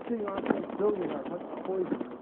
Sitting on some building or what's poison.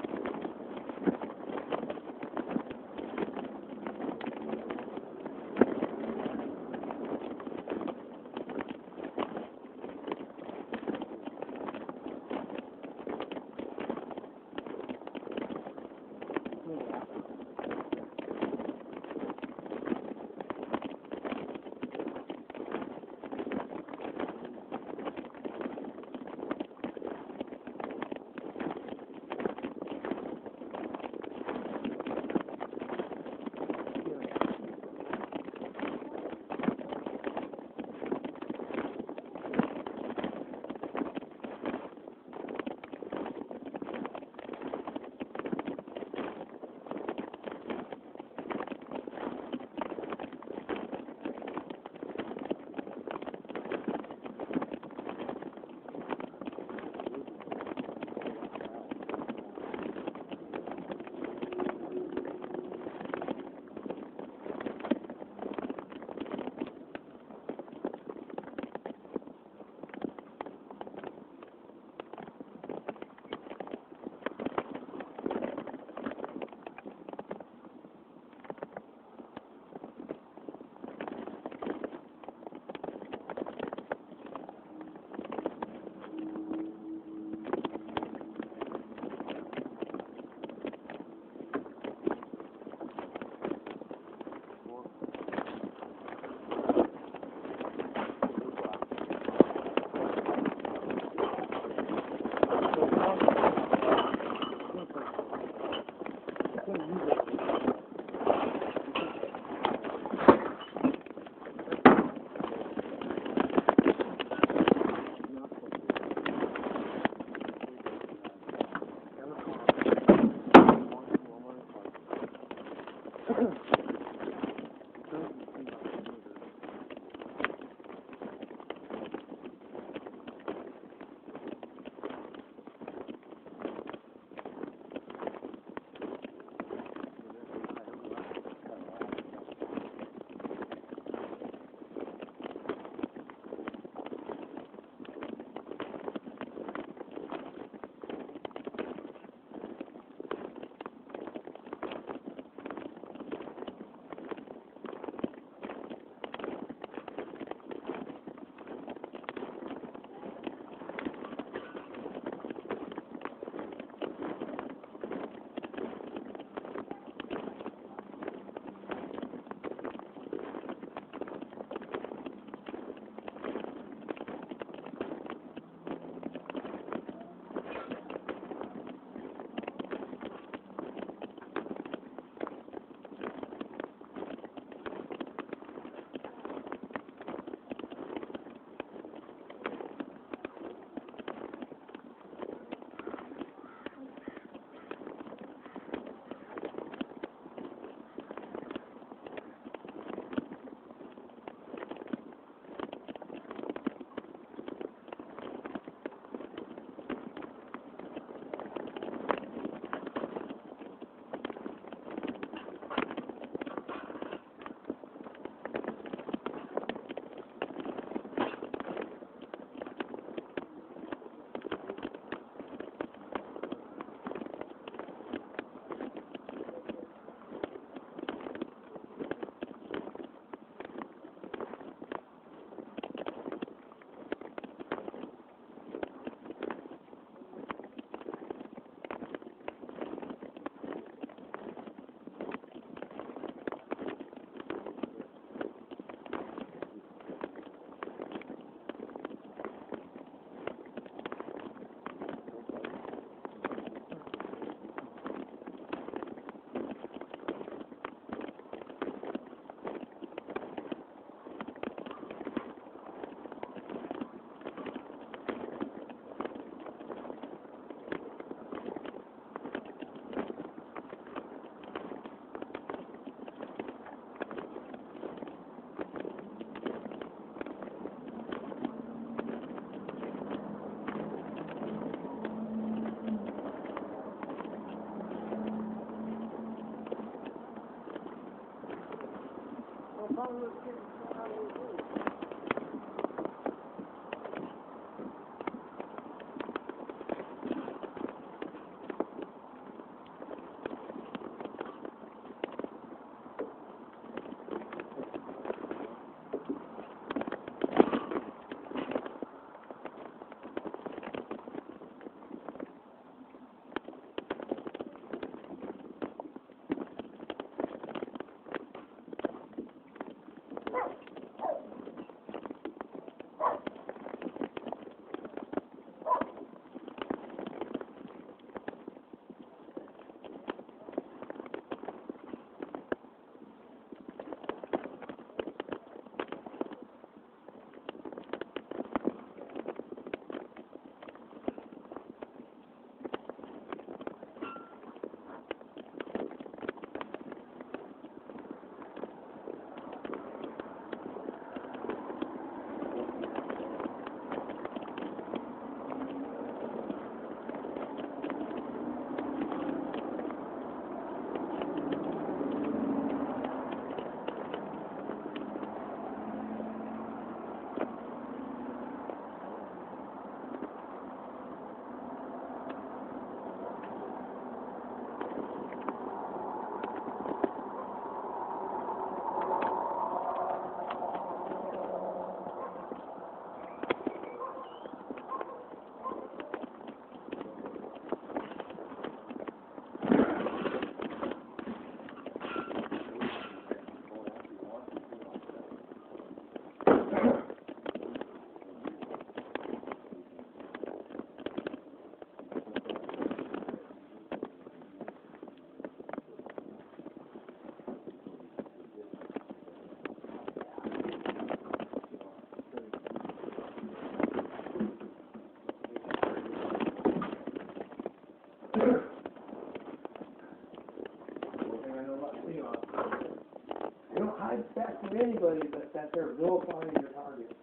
from anybody that they're vilifying your target.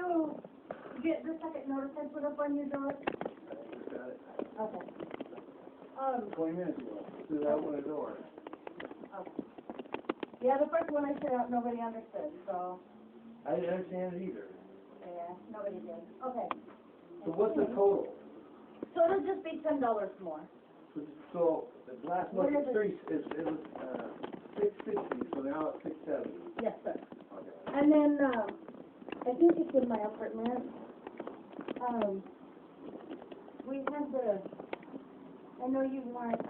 you get the second notice I put up on your door? Okay. 20 minutes ago, through that one door. Okay. Yeah, the first one I sent out, nobody understood, so, I didn't understand it either. yeah, nobody did. Okay. So what's the total? So it'll just be $10 more. So the last month What is it was 660, so now it's 670. Yes, sir. Okay. And then, I think it's in my apartment. We have I know you want,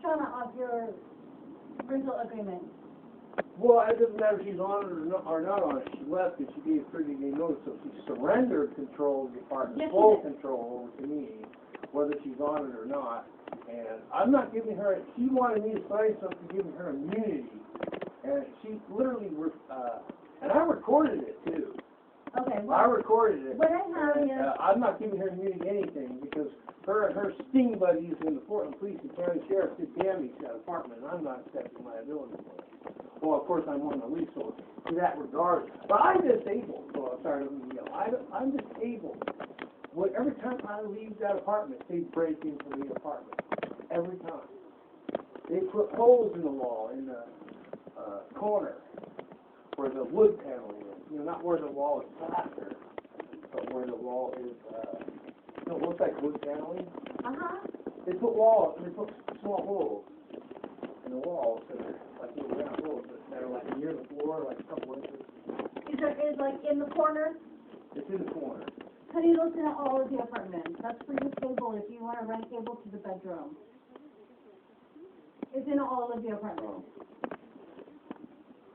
Shauna off your rental agreement. Well, it doesn't matter if she's on it or not on it. She left and she gave 30-day notice, so she surrendered control of the apartment, Yes, she full did. control over to me, whether she's on it or not. And I'm not giving her, she wanted me to sign something giving her immunity. And she literally, and I recorded it too. Okay, I well, recorded it. what I have And, is, I'm not giving her immunity anything because her sting buddies in the Portland Police and County Sheriff did damage to that apartment, and I'm not accepting liability for it. Well, of course, I'm on the lease, so to that regard. But I'm disabled, so I'm sorry to yell. I'm disabled. Every time I leave that apartment, they break into the apartment. Every time. They put holes in the wall in the corner where the wood paneling is. You know, not where the wall is plaster, but where the wall is, it looks like wood paneling. They put small holes in the walls that are like little round holes that are like near the floor, like a couple inches. is like in the corner. It's in the corner. Honey, listen at all of the apartments. That's for your cable if you want to run cable to the bedroom. It's in all of the apartments.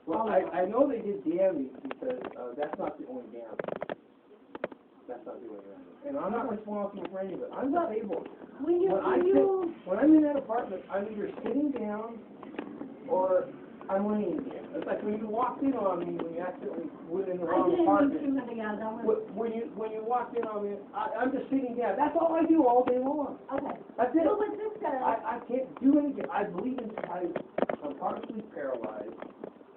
Well, I know they did damage because that's not the only damage. That's not the only damage. And I'm not responsible for any of it. I'm disabled. When I'm in that apartment, I'm either sitting down or I'm laying down. It's like when you walked in on me when you accidentally went in the wrong apartment. When you walked in on me, I'm just sitting down. That's all I do all day long. Okay. That's it. So what this says, I can't do anything. I bleed I'm partially paralyzed.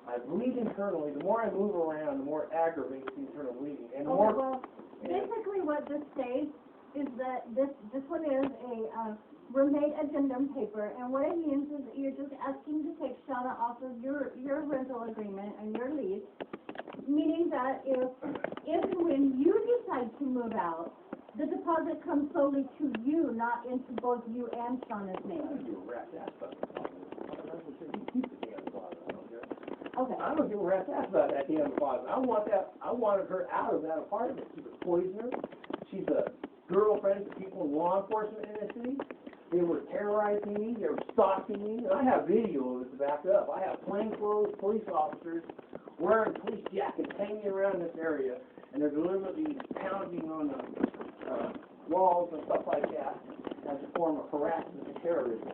I bleed internally. The more I move around, the more it aggravates the internal bleeding. And the okay, more, well, basically what this states is that this one is a roommate addendum paper, and what it means is that you're just asking to take Shauna off of your rental agreement and your lease, meaning that if and when you decide to move out, the deposit comes solely to you, not into both you and Shauna's I name. don't give a rat's ass about the deposit. You keep the damn deposit. I don't care. Okay. I don't give a rat's ass about that damn deposit. I wanted her out of that apartment. She's a poisoner. She's a girlfriend to people in law enforcement in the city. They were terrorizing me. They were stalking me. And I have video of it to back up. I have plainclothes police officers wearing police jackets hanging around this area, and they're deliberately pounding on the walls and stuff like that as a form of harassment and terrorism.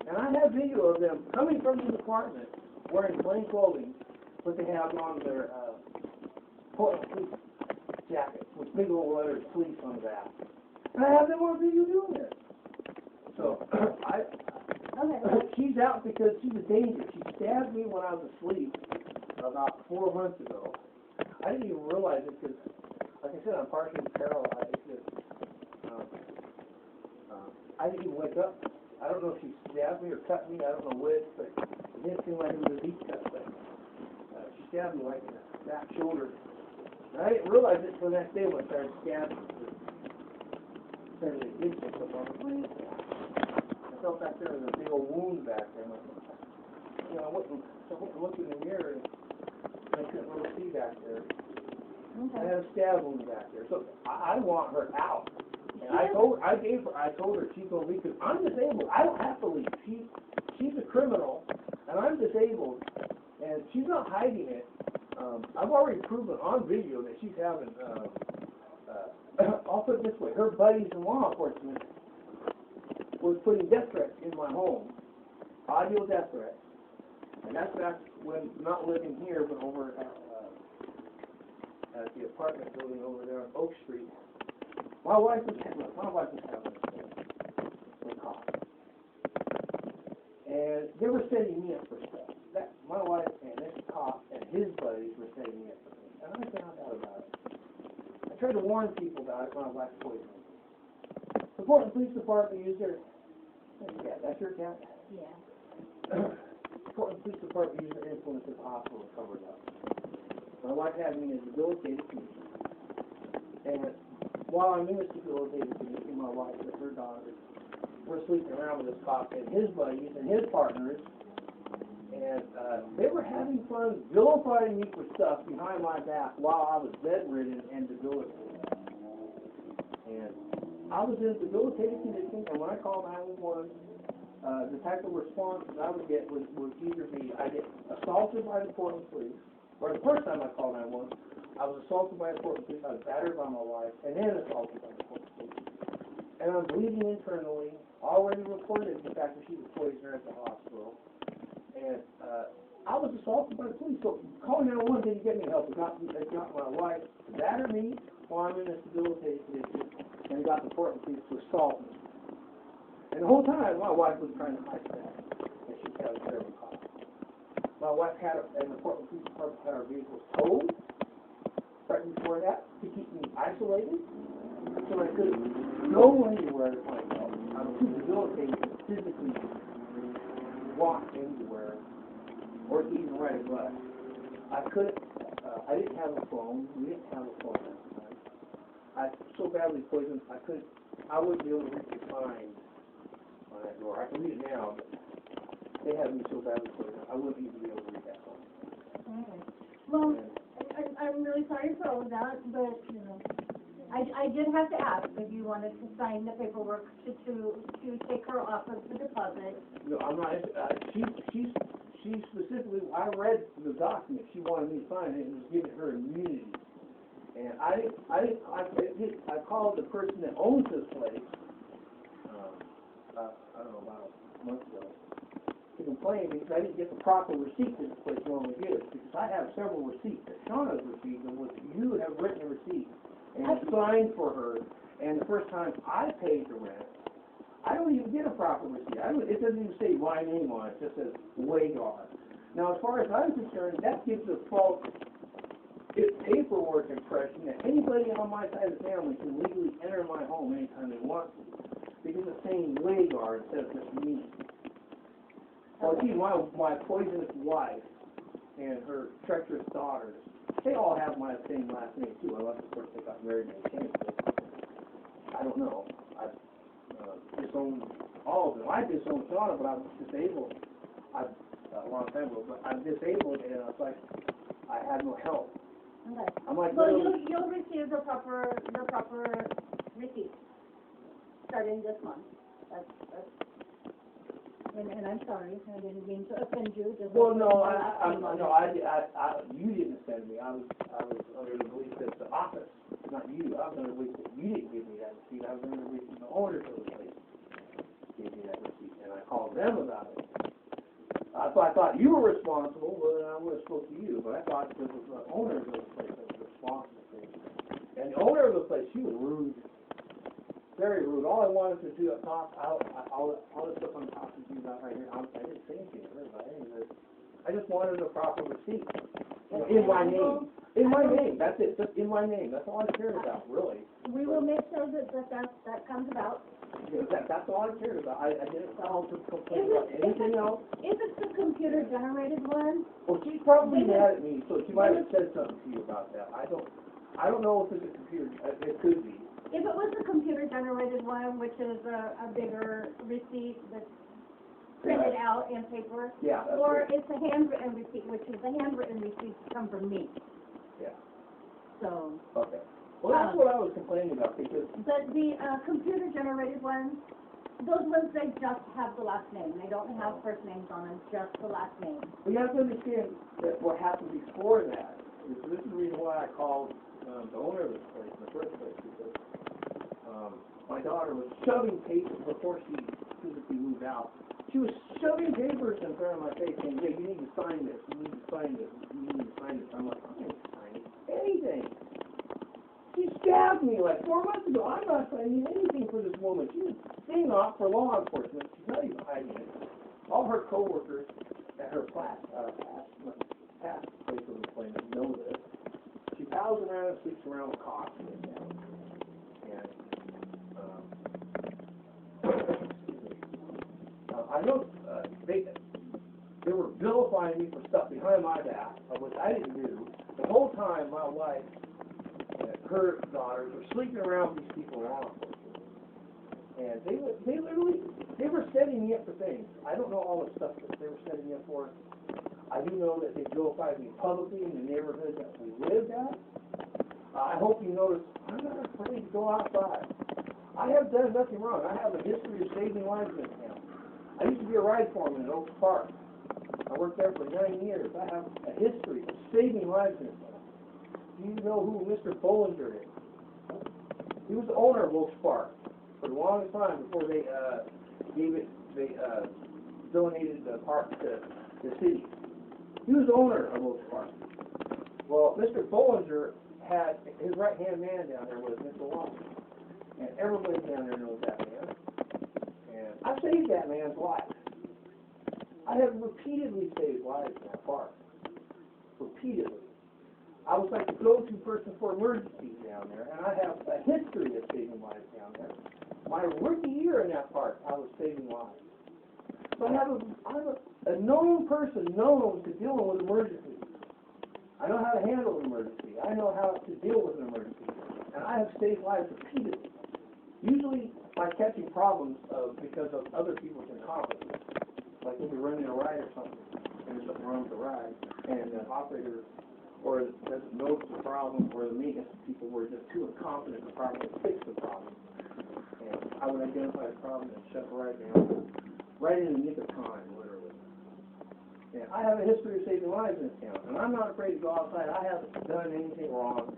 And I have video of them coming from the apartment wearing plain clothing, but they have on their Portland police jackets with big old letters police on the back. And I have them on video doing this. So, she's out because she's a danger. She stabbed me when I was asleep about 4 months ago. I didn't even realize it because, like I said, I'm partially paralyzed. I didn't even wake up. I don't know if she stabbed me or cut me. I don't know which, but it didn't seem like it was a deep cut. But she stabbed me like in the back shoulder. And I didn't realize it until the next day when I started stabbing. Started to itch and stuff. I felt back there was a big old wound back there. I went and looked in the mirror and I couldn't really see back there. Okay. I had a stab wound back there. So I want her out. And I told her she told me, because I'm disabled. I don't have to leave. She's a criminal, and I'm disabled, and she's not hiding it. I've already proven on video that she's having, I'll put it this way, her buddies in law enforcement was putting death threats in my home, audio death threats, and that's when not living here, but over at the apartment building over there on Oak Street. My wife was having a cop. And they were setting me up for stuff. My wife and this cop and his buddies were setting me up for things. And How did I find out about it? I tried to warn people about it when I was poisoning. The Portland Police Department used their, that's your cat? Yeah. Portland Police Department used their influence at the hospital to cover it up. My wife had me in a debilitated condition. And while I'm in this debilitated condition, my wife and her daughter were sleeping around with this cop and his buddies and his partners. And they were having fun vilifying me for stuff behind my back while I was bedridden and debilitated. And I was in a debilitated condition, and when I called 911, the type of response that I would get was either I get assaulted by the Portland Police, or the first time I called 911, I was assaulted by the Portland Police, I was battered by my wife, and then assaulted by the Portland Police. And I'm bleeding internally, already reported the fact that she was poisoned at the hospital. And I was assaulted by the police, so calling 911 didn't get me help. It got my wife to batter me while I'm in this debilitated condition, and it got the Portland Police to assault me. And the whole time, my wife was trying to hide that, and she had a terrible cough. My wife and the Portland Police Department had our vehicles towed right before that to keep me isolated, so I couldn't go anywhere to find help. I was too debilitated to physically walk anywhere or even write a letter. I didn't have a phone. We didn't have a phone at the time. I was so badly poisoned, I wouldn't be able to reach the sign on that door. I can read it now, but they had me so badly poisoned, I wouldn't even be able to read that phone. Okay. Well, I'm really sorry for all of that, but, you know, I did have to ask if you wanted to sign the paperwork to take her off of the deposit. No, I'm not, she specifically, I read the document, she wanted me to sign it and was giving her immunity. And I called the person that owns this place, I don't know, about a month ago, to complain because I didn't get the proper receipt that this place normally gives. Because I have several receipts that Shauna's received and what you have written a receipt and signed for her. And the first time I paid the rent, I don't even get a proper receipt. It doesn't even say my name on it. It just says Wagar. Now, as far as I'm concerned, that gives a false paperwork impression that anybody on my side of the family can legally enter my home anytime they want to. Because it's saying Wagar instead of just me. Well, see, my poisonous wife and her treacherous daughters, they all have my same last name too, unless of course they got married and they changed it. I don't know. I disowned all of them. I disowned Shauna, but I was disabled. A long time ago, but I'm disabled and it's like I have no help. Okay. I'm like, well, you'll receive the proper receipt starting this month. And I'm sorry, I didn't mean to offend you. Well, no, you didn't send me. I was under the belief that the office, not you. I was under the belief that you didn't give me that receipt. I was under the belief that the owners of the place gave me that receipt, and I called them about it. So I thought you were responsible, well, then I would have spoke to you. But I thought it was the owners of the place that was responsible for it. And the owner of the place, she was rude. Very rude. All I wanted to do, all the stuff I'm talking to you about right here, I didn't say anything to her about any of this. I just wanted a proper receipt. You know, in my name. In my name. That's it. Just in my name. That's all I cared about, really. We will make sure that comes about. You know, that's all I cared about. I didn't call to complain about anything else. If it's the computer-generated one. Well, she's probably mad at me, so she might have said something to you about that. I don't know if it's a computer. It could be. If it was the computer-generated one, which is a bigger receipt that's printed out in paper, yeah, or it's a handwritten receipt, which is the handwritten receipts come from me. Yeah. So. Okay. Well, that's what I was complaining about because. But the computer-generated ones, those ones they just have the last name. They don't have first names on them, just the last name. We have to understand that what happened before that. This is the reason why I called the owner of this place in the first place because. My daughter was shoving papers before she physically moved out. She was shoving papers in front of my face saying, "Yeah, you need to sign this. You need to sign this. You need to sign this." I'm like, I ain't signing anything. She stabbed me like 4 months ago. I'm not signing anything for this woman. She's staying off for law enforcement. She's not even hiding it. All her coworkers at her past place of employment know this. She prowls around and sleeps around with cops in this town. And, I know, they were vilifying me for stuff behind my back, which I didn't do. The whole time, my wife and her daughters were sleeping around with these people in law enforcement. And they were setting me up for things. I don't know all the stuff that they were setting me up for. I do know that they vilified me publicly in the neighborhood that we lived at. I hope you notice, I'm not afraid to go outside. I have done nothing wrong. I have a history of saving lives in this town. I used to be a ride foreman in Oaks Park. I worked there for 9 years. I have a history of saving lives in this town. Do you know who Mr. Bollinger is? He was the owner of Oaks Park for the longest time before they donated the park to the city. He was the owner of Oaks Park. Well, Mr. Bollinger had his right-hand man down there was Mr. Long. And everybody down there knows that man. And I saved that man's life. I have repeatedly saved lives in that park. Repeatedly. I was like the go-to person for emergencies down there, and I have a history of saving lives down there. My rookie year in that park, I was saving lives. So I'm a known person known to dealing with emergencies. I know how to handle an emergency. I know how to deal with an emergency. And I have saved lives repeatedly. Usually by catching problems because of other people's incompetence. Like when you're running a ride or something, and there's something wrong with the ride, and the operator or doesn't notice the problem, or the maintenance people were just too incompetent to properly fix the problem. And I would identify the problem and shut the ride down, right in the nick of time, literally. And I have a history of saving lives in this town, and I'm not afraid to go outside. I haven't done anything wrong,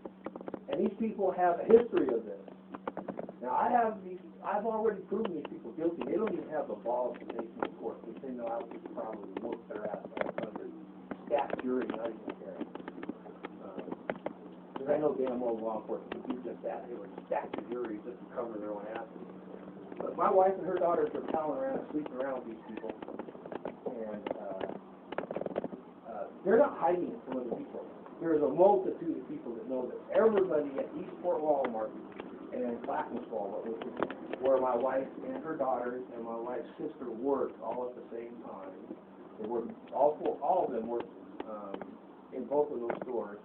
and these people have a history of this. Now, I've already proven these people guilty. They don't even have the balls to take me to court, because they know I would probably whoop their ass under stacked jury, not even care. Because I know damn well law enforcement would do just that. They would stack the jury just to cover their own asses. But my wife and her daughters are palling around, sleeping around with these people, and they're not hiding it from other people. There is a multitude of people that know this. Everybody at Eastport Walmart and Clackansville, which is where my wife and her daughters and my wife's sister worked all at the same time. They worked, all of them worked in both of those stores.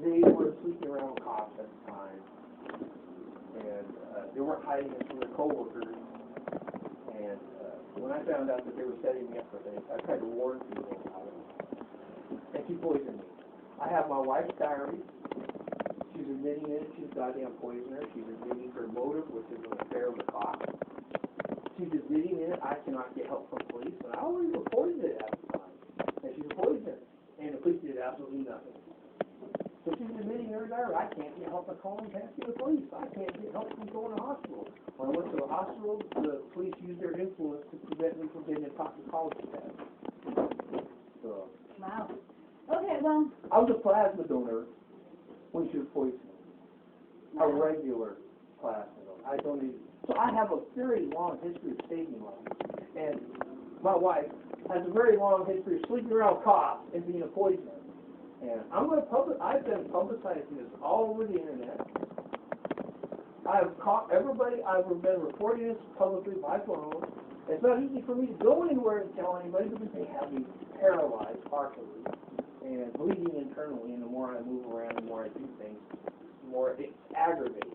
They were sleeping around with cops at the time, and they weren't hiding it from their coworkers. And when I found out that they were setting me up for things, I tried to warn people about it. And she poisoned me. I have my wife's diary. She's admitting it. She's a goddamn poisoner. She's admitting her motive, which is an affair with a cop. She's admitting it. I cannot get help from police, and I already reported it at the time. And she's a poisoner, and the police did absolutely nothing. So she's admitting in her diary, I can't get help by calling the police. I can't get help from going to the hospital. When I went to the hospital, the police used their influence to prevent me from getting a toxicology test. So. Wow. Okay, well. I was a plasma donor when she was poisoned. A regular plasma donor. I donated. So I have a very long history of saving lives. And my wife has a very long history of sleeping around cops and being a poisoner. And I've been publicizing this all over the internet. I've caught everybody. I've been reporting this publicly by phone. It's not easy for me to go anywhere and tell anybody because they have me paralyzed partially and bleeding internally. And the more I move around, the more I do things, the more it's aggravated.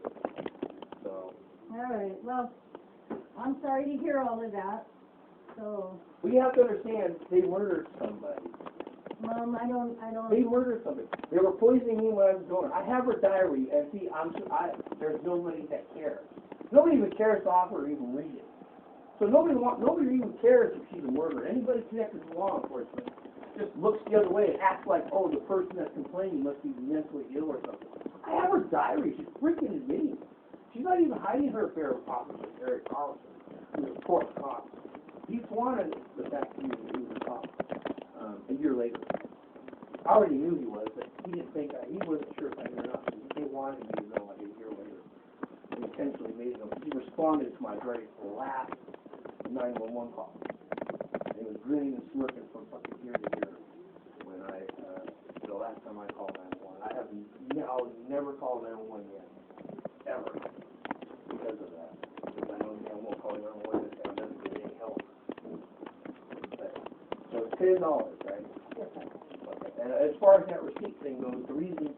So. All right. Well, I'm sorry to hear all of that. So. We have to understand they murdered somebody. I don't. They murdered somebody. They were poisoning me when I was going. I have her diary, and see, there's nobody that cares. Nobody even cares to offer or even read it. So nobody even cares if she's a murderer. Anybody connected to law enforcement just looks the other way and acts like, oh, the person that's complaining must be mentally ill or something. I have her diary. She's freaking admitting it. She's not even hiding her affair with Officer Eric Carlson, who's a poor cop. He wanted the fact that he was a cop. A year later. I already knew he was, but he wasn't sure if I knew or not. He wanted me to know like a year later. He intentionally made it. He responded to my very last 911 call. And he was grinning and smirking from fucking ear to ear when the last time I called 911. I have never called 911 yet, ever, because of that. Because I know I won't call 911 if it doesn't get any help. But, so it's $10, right? Yes, sir. Okay. And as far as that receipt thing goes, the reason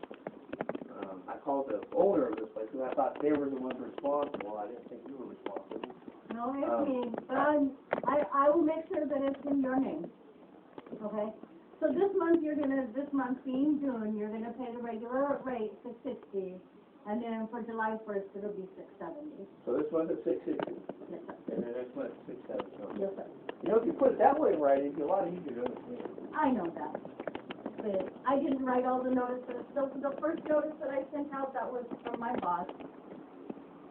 I called the owner of this place because I thought they were the ones responsible. I didn't think you were responsible. No, it's me, but I will make sure that it's in your name, okay? So this month being June, you're gonna pay the regular rate, $660, and then for July 1st, it'll be $670. So this month is $660, Yes, sir. and then next month is $670. Yes, sir. You know, if you put it that way in writing, it'd be a lot easier to understand. I know that, but I didn't write all the notices. The first notice that I sent out, that was from my boss,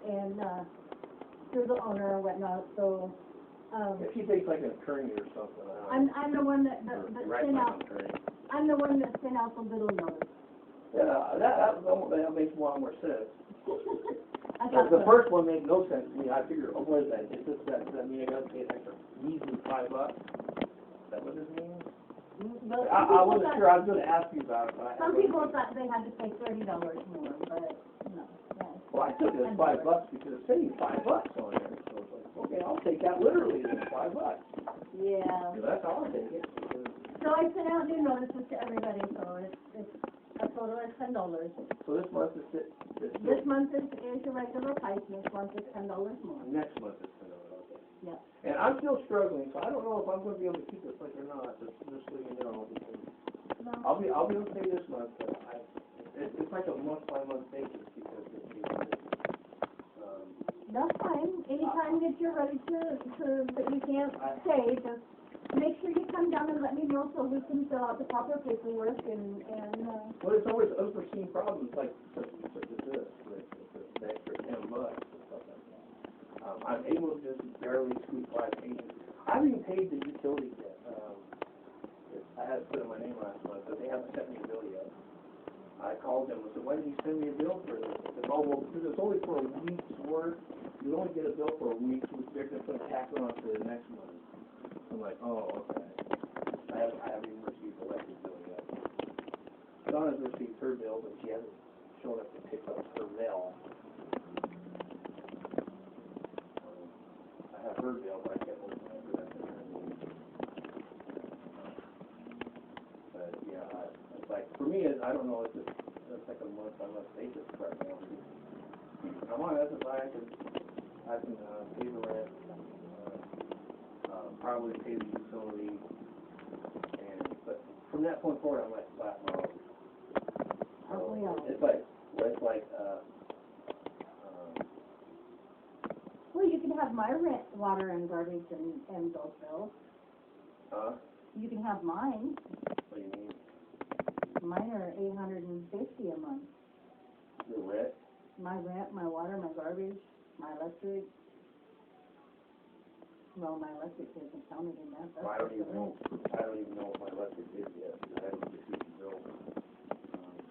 and, through the owner and whatnot, so, If he thinks like an attorney or something, I don't know. I'm the one that Right, sent like out, an attorney. I'm the one that sent out the little notice. Yeah, that makes a lot more sense. I Because thought the so. first one made no sense to me. I figured, oh, what is that? Is this that, does that mean I gotta pay an extra measly $5? Is that what this means? But I wasn't sure. I was gonna ask you about it, but I. some people thought they had to pay $30 more, but no. Well, I took it as $5 because it's saying $5 on there. So it's like, okay, I'll take that literally then, $5. Yeah. So that's how I'll take it. Because- So I sent out new notices to everybody, so it's a total of $10. So this month is This month is your regular price, next month is $10 more. next month is $10, okay. Yeah. And I'm still struggling, so I don't know if I'm gonna be able to keep this like or not, just so you know. Because No. I'll be able to pay this month, but it's like a month-by-month basis because That's fine. Anytime that you're ready that you can't stay, just make sure you come down and let me know so we can fill out the proper paperwork and well, it's always unforeseen problems like such as this, with the extra $10 and stuff like that. I'm able to just barely squeak by paying. I haven't even paid the utilities yet. I had to put in my name last month, but they haven't sent me a bill yet. I called them and said, why didn't you send me a bill for this? They said, oh, well, because it's only for a week's work. You only get a bill for a week, so they're just going to tack it on to the next month. I'm like, oh, okay. I haven't even received the electric bill yet. Donna's received her bill, but she hasn't shown up to pick up her mail. I have her bill, but I can't open it for that. But yeah, it's like, for me, I don't know, it's like a month-by-month basis right now. I'm on SSI, I can pay the rent, probably pay the utility, but from that point forward, I'm like flat mode. aren't we all? It's like, Well, you can have my rent, water and garbage and those bills. You can have mine. what do you mean? Mine are $850 a month. The rent? My rent, my water, my garbage, my electric. Well, my electric isn't counted in that. Well, I don't even know what my electric is yet, because I haven't received the bill.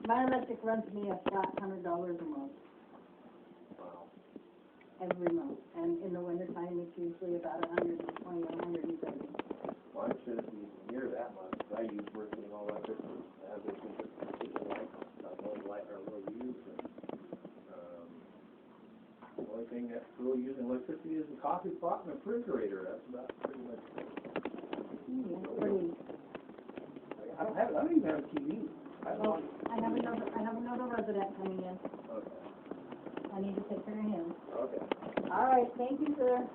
My electric runs me a flat $100 a month, Wow. every month. And in the wintertime, it's usually about 120 or 130. Well, I shouldn't be near that much, because I use virtually all electric, I have this light, not the only light I really use, and, the only thing that's really using electricity is the coffee pot and the refrigerator, that's about pretty much it. I don't even have a TV. Well, I have another resident coming in. Okay. I need to take care of him. Okay. All right, thank you, sir.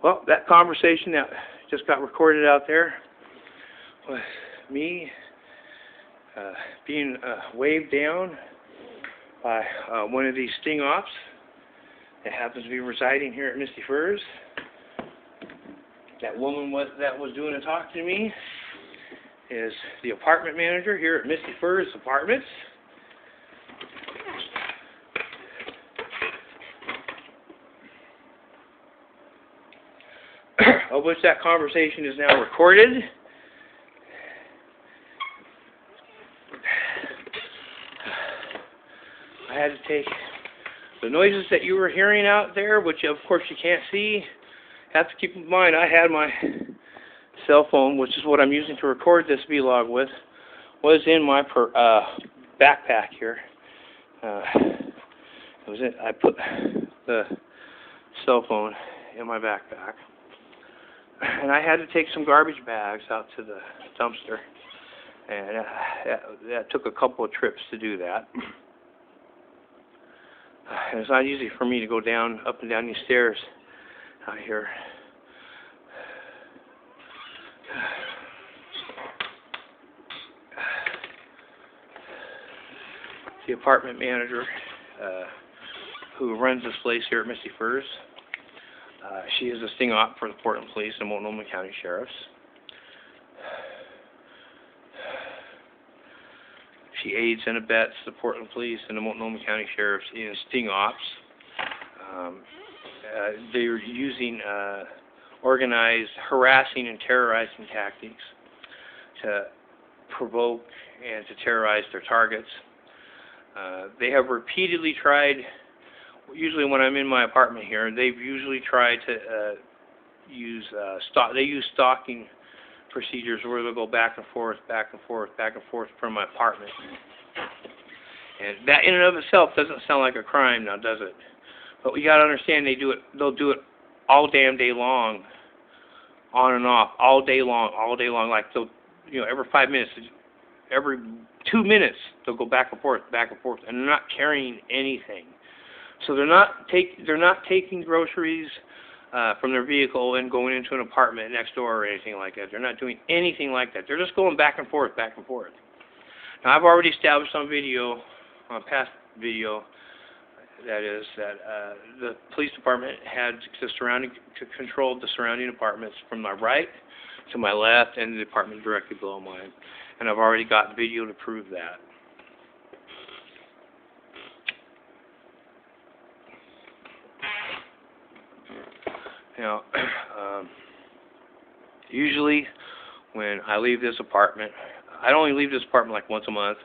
Well, that conversation that just got recorded out there was me being waved down by one of these sting ops that happens to be residing here at Misty Firs. That woman that was doing the talking to me is the apartment manager here at Misty Firs Apartments. Of which that conversation is now recorded. I had to take the noises that you were hearing out there, which of course you can't see. Have to keep in mind I had my cell phone, which is what I'm using to record this vlog with, was in my backpack here. I put the cell phone in my backpack. And I had to take some garbage bags out to the dumpster, and that took a couple of trips to do that. And it's not easy for me to go up and down these stairs out here. The apartment manager who runs this place here at Misty Firs. She is a sting op for the Portland Police and Multnomah County Sheriffs. She aids and abets the Portland Police and the Multnomah County Sheriffs in sting ops. They're using organized harassing and terrorizing tactics to provoke and to terrorize their targets. They have repeatedly tried. Usually when I'm in my apartment here, they've usually tried to use stalking procedures where they'll go back and forth from my apartment. And that in and of itself doesn't sound like a crime now, does it? But we got to understand they'll do it all damn day long, on and off, all day long, like they'll, every 5 minutes, every 2 minutes, they'll go back and forth, and they're not carrying anything. So they're not taking groceries from their vehicle and going into an apartment next door or anything like that. They're not doing anything like that. They're just going back and forth. Now I've already established on video, on past video, that the police department had controlled the surrounding apartments from my right to my left and the apartment directly below mine. And I've already got video to prove that. Usually when I leave this apartment, I only leave this apartment like once a month,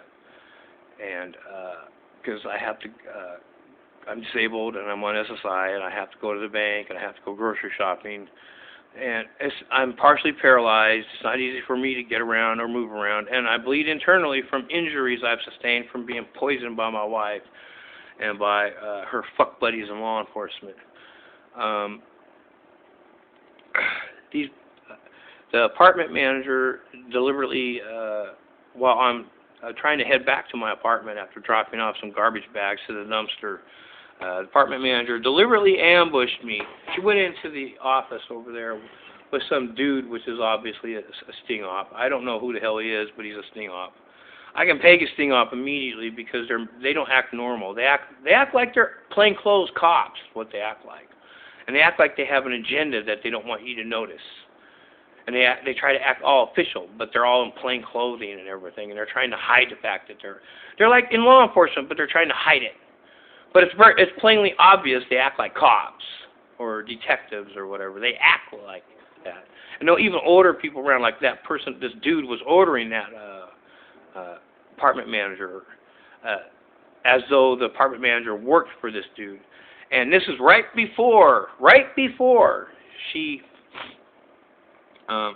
and because I have to, I'm disabled and I'm on SSI, and I have to go to the bank and I have to go grocery shopping, and I'm partially paralyzed. It's not easy for me to get around or move around, and I bleed internally from injuries I've sustained from being poisoned by my wife and by her fuck buddies in law enforcement. The apartment manager deliberately, while I'm trying to head back to my apartment after dropping off some garbage bags to the dumpster, the apartment manager deliberately ambushed me. She went into the office over there with some dude, which is obviously a sting op. I don't know who the hell he is, but he's a sting op. I can peg a sting op immediately because they don't act normal. They act like they're plainclothes cops, what they act like. And they act like they have an agenda that they don't want you to notice. And they try to act all official, but they're all in plain clothing and everything, and they're trying to hide the fact that they're like in law enforcement, but they're trying to hide it. But it's plainly obvious they act like cops or detectives or whatever. They act like that, and they'll even order people around like that person. This dude was ordering that apartment manager as though the apartment manager worked for this dude. And this is right before she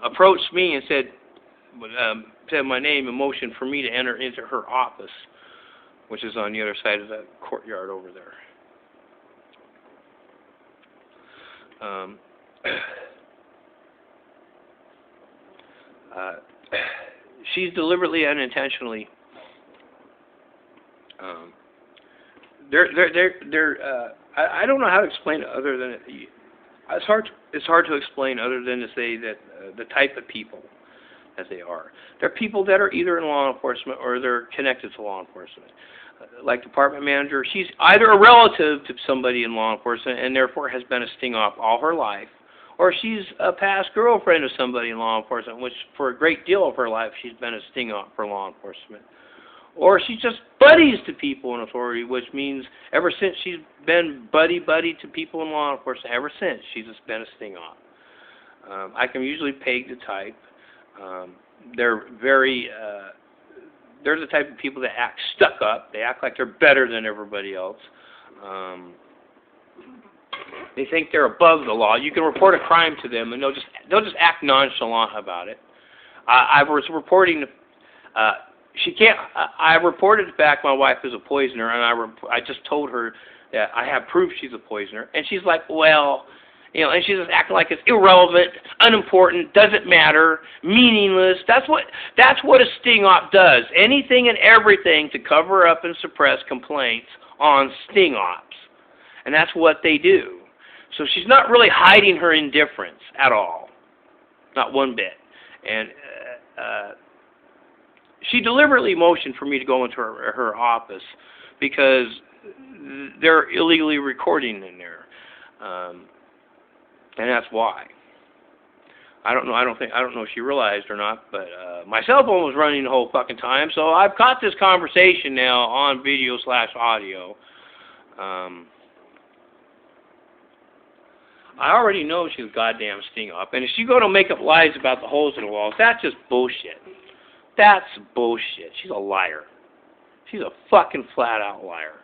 approached me and said my name and motioned for me to enter into her office, which is on the other side of the courtyard over there. She's deliberately and unintentionally. I don't know how to explain it other than It's hard to explain other than to say that the type of people that they are. They're people that are either in law enforcement or they're connected to law enforcement. Like department manager, she's either a relative to somebody in law enforcement and therefore has been a sting op all her life, or she's a past girlfriend of somebody in law enforcement, which for a great deal of her life she's been a sting op for law enforcement. Or she's just buddies to people in authority, which means ever since she's been buddy to people in law enforcement, ever since she's just been a sting op. I can usually peg the type. They're the type of people that act stuck up. They act like they're better than everybody else. They think they're above the law. You can report a crime to them, and they'll just act nonchalant about it. I was reporting. I reported back my wife is a poisoner, and I just told her that I have proof she's a poisoner, and she's like, well, and she's just acting like it's irrelevant, unimportant, doesn't matter, meaningless. That's what a sting op does. Anything and everything to cover up and suppress complaints on sting ops, and that's what they do. So she's not really hiding her indifference at all, not one bit, and. She deliberately motioned for me to go into her office because they're illegally recording in there, and that's why. I don't know if she realized or not, but my cell phone was running the whole fucking time, so I've caught this conversation now on video/audio. I already know she's a goddamn sting op, and if she's going to make up lies about the holes in the walls, that's just bullshit. That's bullshit. She's a liar. She's a fucking flat-out liar.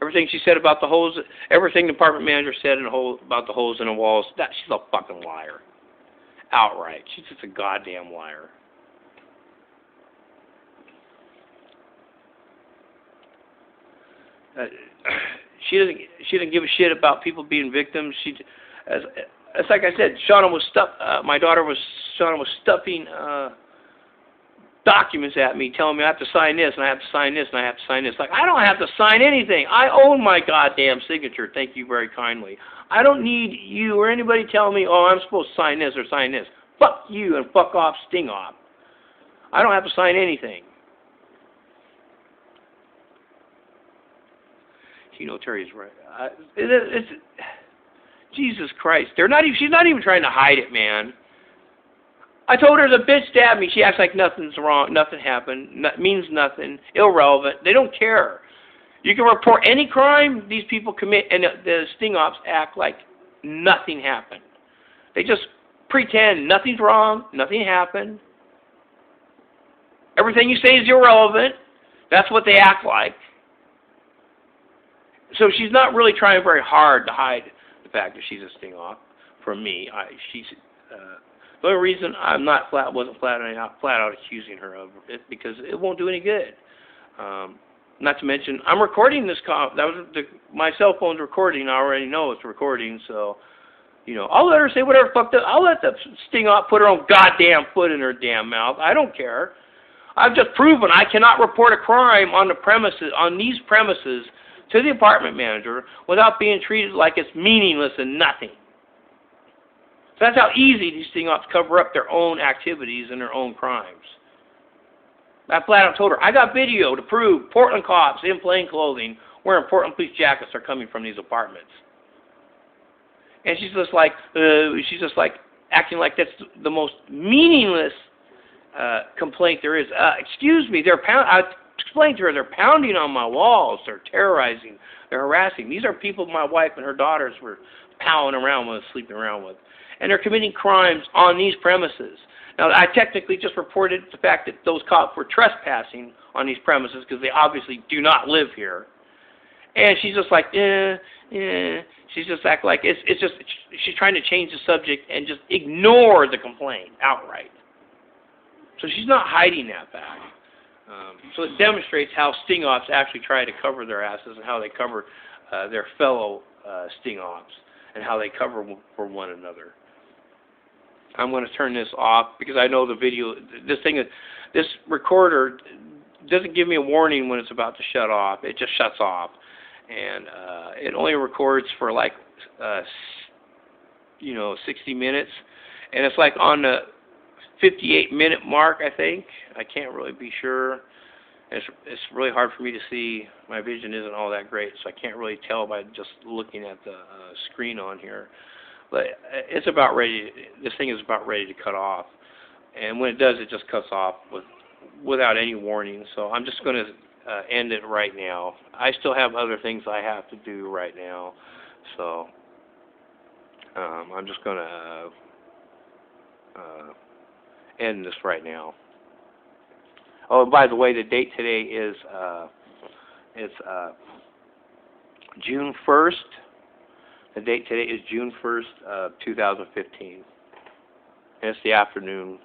Everything she said about the holes, everything the department manager said about the holes in the walls, she's a fucking liar. Outright. She's just a goddamn liar. She doesn't give a shit about people being victims. It's like I said, my daughter was stuffing documents at me, telling me I have to sign this, and I have to sign this, and I have to sign this. Like, I don't have to sign anything. I own my goddamn signature. Thank you very kindly. I don't need you or anybody telling me, oh, I'm supposed to sign this or sign this. Fuck you and fuck off, sting op. I don't have to sign anything. Terry's right. Jesus Christ. She's not even trying to hide it, man. I told her the bitch stabbed me. She acts like nothing's wrong, nothing happened, means nothing, irrelevant. They don't care. You can report any crime these people commit, and the sting ops act like nothing happened. They just pretend nothing's wrong, nothing happened. Everything you say is irrelevant. That's what they act like. So she's not really trying very hard to hide the fact that she's a sting op from me. The only reason I'm wasn't flat out accusing her of it because it won't do any good. Not to mention, I'm recording this my cell phone's recording. I already know it's recording, so I'll let her say whatever fucked up. I'll let the sting op put her own goddamn foot in her damn mouth. I don't care. I've just proven I cannot report a crime on these premises to the apartment manager without being treated like it's meaningless and nothing. So that's how easy these sting ops cover up their own activities and their own crimes. I flat out told her, I got video to prove Portland cops in plain clothing wearing Portland police jackets are coming from these apartments. And she's just like acting like that's the most meaningless complaint there is. Excuse me, I explained to her they're pounding on my walls, they're terrorizing, they're harassing. These are people my wife and her daughters were palling around with, sleeping around with. And they're committing crimes on these premises. Now, I technically just reported the fact that those cops were trespassing on these premises because they obviously do not live here. And she's just like, She's just acting like she's trying to change the subject and just ignore the complaint outright. So she's not hiding that fact. So it demonstrates how sting ops actually try to cover their asses and how they cover their fellow sting ops and how they cover for one another. I'm going to turn this off because I know the video, this recorder doesn't give me a warning when it's about to shut off. It just shuts off. and it only records for like 60 minutes, and it's like on the 58-minute mark, I think. I can't really be sure. It's really hard for me to see. My vision isn't all that great, so I can't really tell by just looking at the screen on here. But it's about ready. This thing is about ready to cut off, and when it does, it just cuts off without any warning. So I'm just going to end it right now. I still have other things I have to do right now, so I'm just going to end this right now. Oh, and by the way, the date today is it's June 1st. The date today is June 1st, 2015. And it's the afternoon.